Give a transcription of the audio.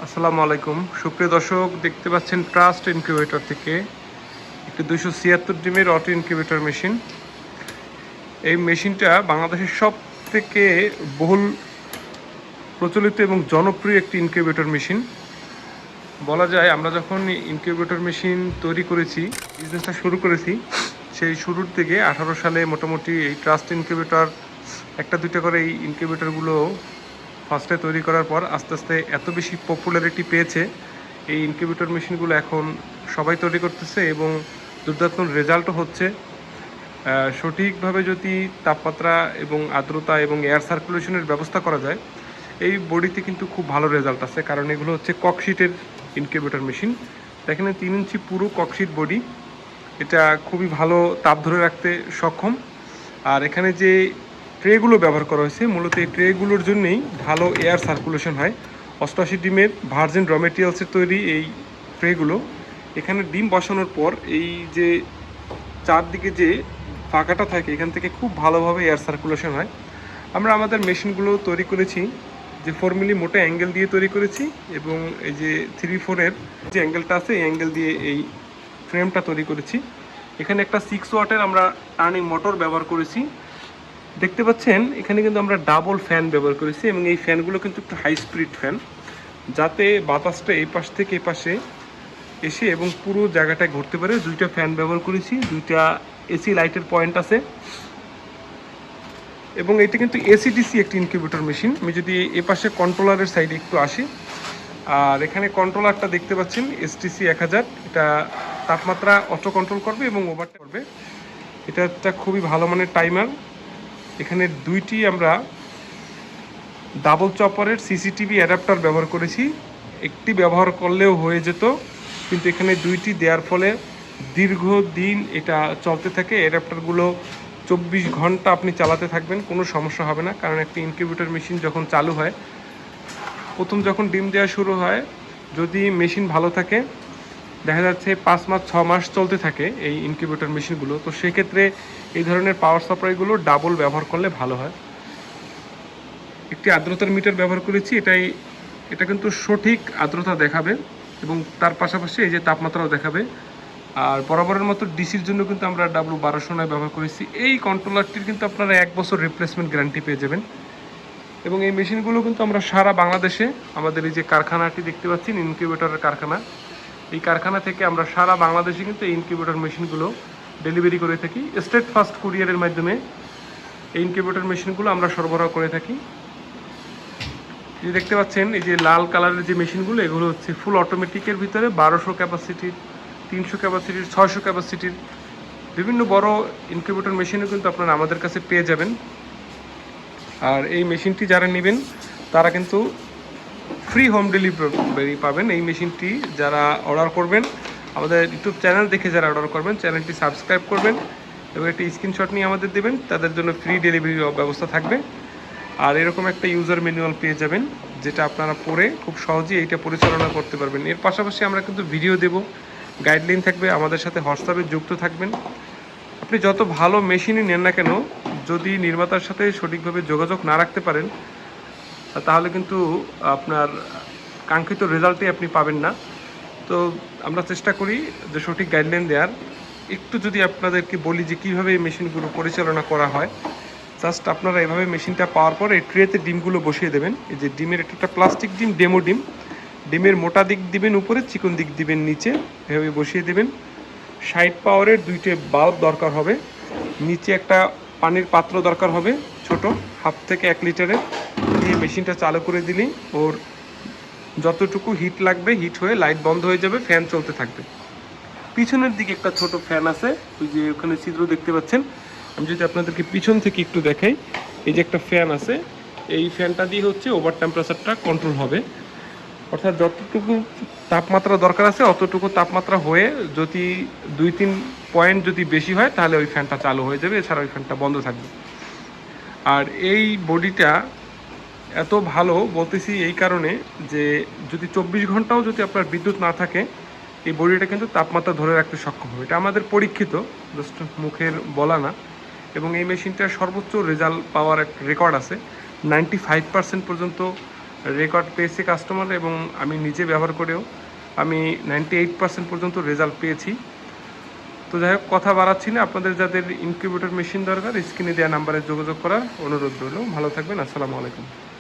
আসসালামু আলাইকুম সুপ্রিয় দর্শক, দেখতে পাচ্ছেন ট্রাস্ট ইনকিউবেটর থেকে একটি 276 ডিমের অটো ইনকিউবেটর মেশিন। এই মেশিনটা বাংলাদেশের সব থেকে বহুল প্রচলিত এবং জনপ্রিয় একটি ইনকিউবেটর মেশিন বলা যায়। আমরা যখন ইনকিউবেটর মেশিন তৈরি করেছি, বিজনেসটা শুরু করেছি, সেই শুরুর থেকে 18 সালে মোটামুটি এই ট্রাস্ট ইনকিউবেটর একটা দুইটা করে এই ইনকিউবেটরগুলো ফার্স্টে তৈরি করার পর আস্তে আস্তে এত বেশি পপুলারিটি পেয়েছে এই ইনকিউবেটর মেশিনগুলো, এখন সবাই তৈরি করতেছে এবং দুর্দান্ত রেজাল্টও হচ্ছে। সঠিকভাবে যদি তাপমাত্রা এবং আর্দ্রতা এবং এয়ার সার্কুলেশনের ব্যবস্থা করা যায়, এই বডিতে কিন্তু খুব ভালো রেজাল্ট আছে। কারণ এগুলো হচ্ছে ককশিটের ইনকিউবেটর মেশিন। দেখেন 3 ইঞ্চি পুরো ককশিট বডি, এটা খুবই ভালো তাপ ধরে রাখতে সক্ষম। আর এখানে যে ট্রেগুলো ব্যবহার করা হয়েছে, মূলত এই ট্রেগুলোর জন্যই ভালো এয়ার সার্কুলেশন হয়। 88 ডিমের ভার্জিন র মেটেরিয়ালসের তৈরি এই ট্রেগুলো। এখানে ডিম বসানোর পর এই যে চারদিকে যে ফাঁকাটা থাকে, এখান থেকে খুব ভালোভাবে এয়ার সার্কুলেশন হয়। আমরা আমাদের মেশিনগুলো তৈরি করেছি যে 4 মিলি মোটা অ্যাঙ্গেল দিয়ে তৈরি করেছি, এবং এই যে 3/4-এর যে অ্যাঙ্গেলটা আছে এই অ্যাঙ্গেল দিয়ে এই ফ্রেমটা তৈরি করেছি। এখানে একটা 6 ওয়াটের আমরা টার্নিং মোটর ব্যবহার করেছি। দেখতে পাচ্ছেন এখানে কিন্তু আমরা ডাবল ফ্যান ব্যবহার করেছি, এবং এই ফ্যানগুলো কিন্তু একটু হাই স্পিড ফ্যান, যাতে বাতাসটা এই পাশ থেকে এই পাশে এসে এবং পুরো জায়গাটায় ঘুরতে পারে। দুইটা ফ্যান ব্যবহার করেছি, দুইটা এসি লাইটের পয়েন্ট আছে, এবং এটা কিন্তু এসিডিসি একটি ইনকিউবেটর মেশিন। আমি যদি এ পাশে কন্ট্রোলারের সাইডে একটু আসি, আর এখানে কন্ট্রোলারটা দেখতে পাচ্ছেন STC 1000, এটা তাপমাত্রা অটো কন্ট্রোল করবে এবং ওভারটা করবে। এটা একটা খুবই ভালো মানের টাইমার। এখানে দুইটি আমরা ডাবল চপারের সিসিটিভি অ্যাডাপ্টার ব্যবহার করেছি। একটি ব্যবহার করলেও হয়ে যেত, কিন্তু এখানে দুইটি দেওয়ার ফলে দীর্ঘদিন এটা চলতে থাকে। অ্যাডাপ্টারগুলো 24 ঘন্টা আপনি চালাতে থাকবেন, কোনো সমস্যা হবে না। কারণ একটি ইনকিউবেটর মেশিন যখন চালু হয়, প্রথম যখন ডিম দেওয়া শুরু হয়, যদি মেশিন ভালো থাকে, দেখা যাচ্ছে 5 মাস 6 মাস চলতে থাকে এই ইনকিউবেটর মেশিনগুলো। তো সেক্ষেত্রে এই ধরনের পাওয়ার সাপ্লাইগুলো ডাবল ব্যবহার করলে ভালো হয়। একটি আর্দ্রতার মিটার ব্যবহার করেছি, এটা কিন্তু সঠিক আর্দ্রতা দেখাবে এবং তার পাশাপাশি এই যে তাপমাত্রাও দেখাবে। আর বরাবরের মতো ডিসির জন্য কিন্তু আমরা W1209 ব্যবহার করেছি। এই কন্ট্রোলারটির কিন্তু আপনারা 1 বছর রিপ্লেসমেন্ট গ্যারান্টি পেয়ে যাবেন। এবং এই মেশিনগুলো কিন্তু আমরা সারা বাংলাদেশে, আমাদের এই যে কারখানাটি দেখতে পাচ্ছেন ইনকিউবেটরের কারখানা, এই কারখানা থেকে আমরা সারা বাংলাদেশে কিন্তু এই ইনকিউবেটর মেশিনগুলো ডেলিভারি করে থাকি। স্টেট ফাস্ট কুরিয়ারের মাধ্যমে এই ইনকিউবেটর মেশিনগুলো আমরা সরবরাহ করে থাকি। যে দেখতে পাচ্ছেন এই যে লাল কালারের যে মেশিনগুলো, এগুলো হচ্ছে ফুল অটোমেটিকের ভিতরে 1200 ক্যাপাসিটির, 300 ক্যাপাসিটির, 600 ক্যাপাসিটির বিভিন্ন বড় ইনকিউবেটর মেশিনও কিন্তু আপনারা আমাদের কাছে পেয়ে যাবেন। আর এই মেশিনটি যারা নেবেন তারা কিন্তু ফ্রি হোম ডেলিভারি পাবেন। এই মেশিনটি যারা অর্ডার করবেন, আমাদের ইউটিউব চ্যানেল দেখে যারা অর্ডার করবেন, চ্যানেলটি সাবস্ক্রাইব করবেন এবং একটি স্ক্রিনশট নিয়ে আমাদের দেবেন, তাদের জন্য ফ্রি ডেলিভারি ব্যবস্থা থাকবে। আর এরকম একটা ইউজার ম্যানুয়াল পেয়ে যাবেন, যেটা আপনারা পড়ে খুব সহজেই এইটা পরিচালনা করতে পারবেন। এর পাশাপাশি আমরা কিন্তু ভিডিও দেব, গাইডলাইন থাকবে, আমাদের সাথে হোয়াটসঅ্যাপে যুক্ত থাকবেন। আপনি যত ভালো মেশিনই নেন না কেন, যদি নির্মাতার সাথে সঠিকভাবে যোগাযোগ না রাখতে পারেন, তাহলে কিন্তু আপনার কাঙ্ক্ষিত রেজাল্টই আপনি পাবেন না। তো আমরা চেষ্টা করি যে সঠিক গাইডলাইন দেওয়ার। একটু যদি আপনাদেরকে বলি যে কীভাবে এই মেশিনগুলো পরিচালনা করা হয়, জাস্ট আপনারা এভাবে মেশিনটা পাওয়ার পর এই ট্রেতে ডিমগুলো বসিয়ে দেবেন। এই যে ডিমের একটা প্লাস্টিক ডিম, ডেমো ডিম, ডিমের মোটা দিক দিবেন উপরে, চিকন দিক দিবেন নিচে, এভাবে বসিয়ে দেবেন। 60 পাওয়ারের 2টে বাল্ব দরকার হবে, নিচে একটা পানির পাত্র দরকার হবে ছোট, 1/2 থেকে 1 লিটারের, দিয়ে মেশিনটা চালু করে দিলেই ওর যতটুকু হিট লাগবে হিট হয়ে লাইট বন্ধ হয়ে যাবে, ফ্যান চলতে থাকবে। পিছনের দিকে একটা ছোট ফ্যান আছে, ওই যে ওখানে ছিদ্র দেখতে পাচ্ছেন। আমি যদি আপনাদেরকে পিছন থেকে একটু দেখাই, এই যে একটা ফ্যান আছে, এই ফ্যানটা দিয়ে হচ্ছে ওভার টেম্পারেচারটা কন্ট্রোল হবে। অর্থাৎ যতটুকু তাপমাত্রা দরকার আছে অতটুকু তাপমাত্রা হয়ে, যদি 2-3 পয়েন্ট যদি বেশি হয় তাহলে ওই ফ্যানটা চালু হয়ে যাবে, এছাড়া ওই ফ্যানটা বন্ধ থাকবে। আর এই বডিটা এত ভালো বলতেছি এই কারণে যে যদি 24 ঘন্টাও যদি আপনার বিদ্যুৎ না থাকে, এই বডিটা কিন্তু তাপমাত্রা ধরে রাখতে সক্ষম হবে। এটা আমাদের পরীক্ষিত, জাস্ট মুখের বলা না। এবং এই মেশিনটার সর্বোচ্চ রেজাল্ট পাওয়ার একটা রেকর্ড আছে, 95% পর্যন্ত রেকর্ড পেয়েছে কাস্টমার, এবং আমি নিজে ব্যবহার করেও আমি 98% পর্যন্ত রেজাল্ট পেয়েছি। তো যাই হোক, কথা বাড়াচ্ছি না, আপনাদের যাদের ইনকিউবেটর মেশিন দরকার স্ক্রিনে দেওয়া নাম্বারে যোগাযোগ করার অনুরোধ রইল। ভালো থাকবেন, আসসালামু আলাইকুম।